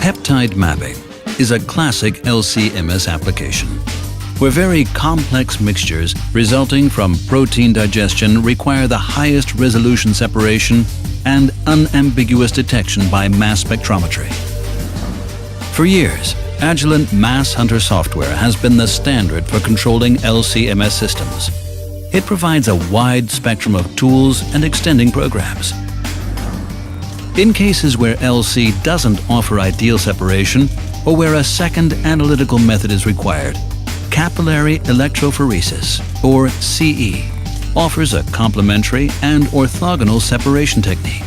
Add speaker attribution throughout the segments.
Speaker 1: Peptide mapping is a classic LC-MS application, where very complex mixtures resulting from protein digestion require the highest resolution separation and unambiguous detection by mass spectrometry. For years, Agilent MassHunter software has been the standard for controlling LC-MS systems. It provides a wide spectrum of tools and extending programs. In cases where LC doesn't offer ideal separation or where a second analytical method is required, capillary electrophoresis, or CE, offers a complementary and orthogonal separation technique.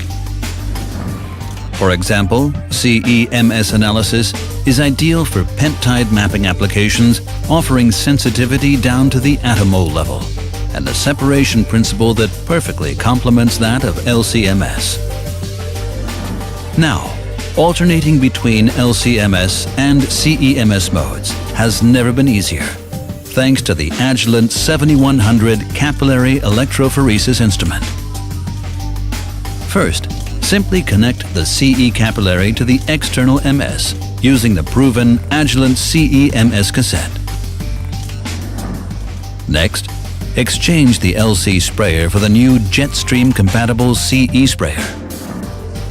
Speaker 1: For example, CE-MS analysis is ideal for peptide mapping applications, offering sensitivity down to the attomole level, and a separation principle that perfectly complements that of LC-MS. Now, alternating between LC-MS and CE-MS modes has never been easier, thanks to the Agilent 7100 capillary electrophoresis instrument. First, simply connect the CE capillary to the external MS using the proven Agilent CE-MS cassette. Next, exchange the LC sprayer for the new Jetstream-compatible CE sprayer.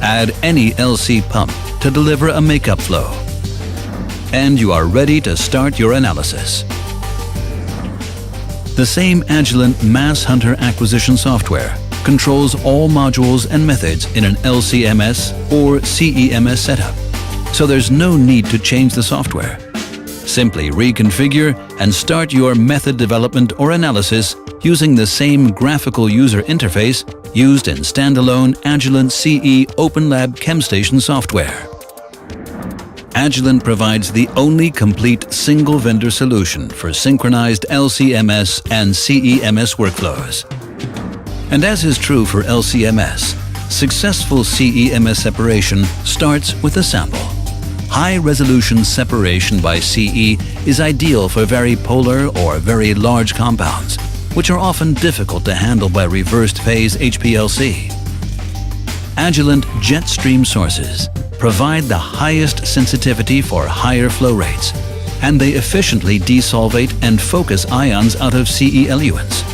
Speaker 1: Add any LC pump to deliver a makeup flow. And you are ready to start your analysis. The same Agilent MassHunter acquisition software controls all modules and methods in an LC-MS or CE-MS setup, so there's no need to change the software. Simply reconfigure and start your method development or analysis using the same graphical user interface used in standalone Agilent CE OpenLab ChemStation software. Agilent provides the only complete single-vendor solution for synchronized LC-MS and CE-MS workflows. And as is true for LC-MS, successful CE-MS separation starts with a sample. High-resolution separation by CE is ideal for very polar or very large compounds, which are often difficult to handle by reversed phase HPLC. Agilent Jetstream sources provide the highest sensitivity for higher flow rates, and they efficiently desolvate and focus ions out of CE eluents.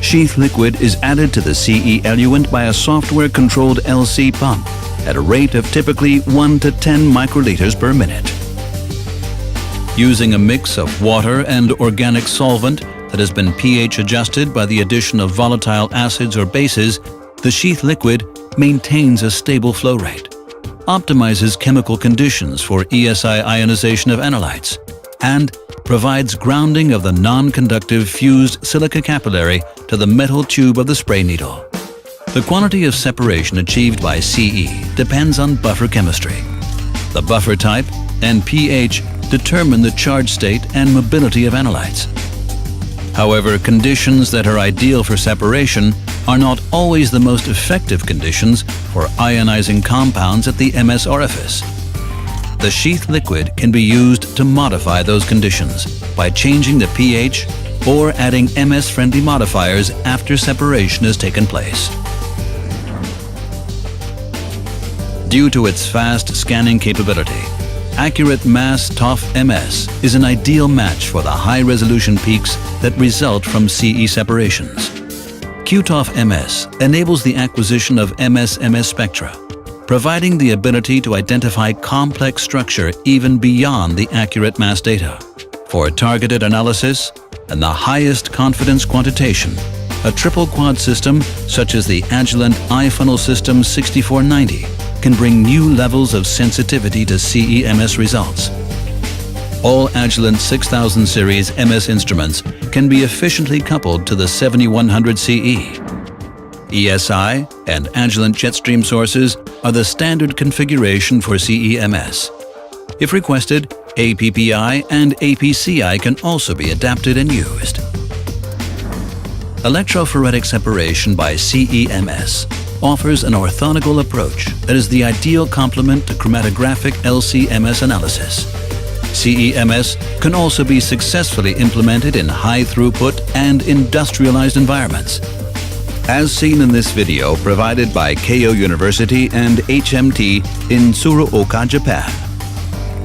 Speaker 1: Sheath liquid is added to the CE eluent by a software-controlled LC pump at a rate of typically 1 to 10 microliters per minute. Using a mix of water and organic solvent that has been pH adjusted by the addition of volatile acids or bases, the sheath liquid maintains a stable flow rate, optimizes chemical conditions for ESI ionization of analytes, and provides grounding of the non-conductive fused silica capillary to the metal tube of the spray needle. The quantity of separation achieved by CE depends on buffer chemistry. The buffer type and pH determine the charge state and mobility of analytes. However, conditions that are ideal for separation are not always the most effective conditions for ionizing compounds at the MS orifice. The sheath liquid can be used to modify those conditions by changing the pH or adding MS-friendly modifiers after separation has taken place. Due to its fast scanning capability, Accurate Mass TOF MS is an ideal match for the high-resolution peaks that result from CE separations. QTOF MS enables the acquisition of MS-MS spectra, providing the ability to identify complex structure even beyond the accurate mass data. For targeted analysis and the highest confidence quantitation, a triple quad system such as the Agilent iFunnel System 6490 can bring new levels of sensitivity to CE-MS results. All Agilent 6000 series MS instruments can be efficiently coupled to the 7100 CE. ESI and Agilent Jetstream sources are the standard configuration for CE-MS. If requested, APPI and APCI can also be adapted and used. Electrophoretic separation by CE-MS offers an orthogonal approach that is the ideal complement to chromatographic LC-MS analysis. CE-MS can also be successfully implemented in high-throughput and industrialized environments. As seen in this video provided by Keio University and HMT in Tsuruoka, Japan,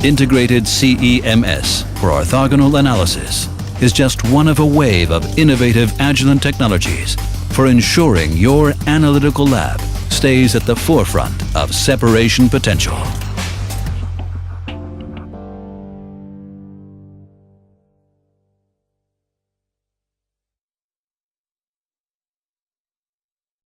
Speaker 1: integrated CEMS for orthogonal analysis is just one of a wave of innovative Agilent technologies for ensuring your analytical lab stays at the forefront of separation potential.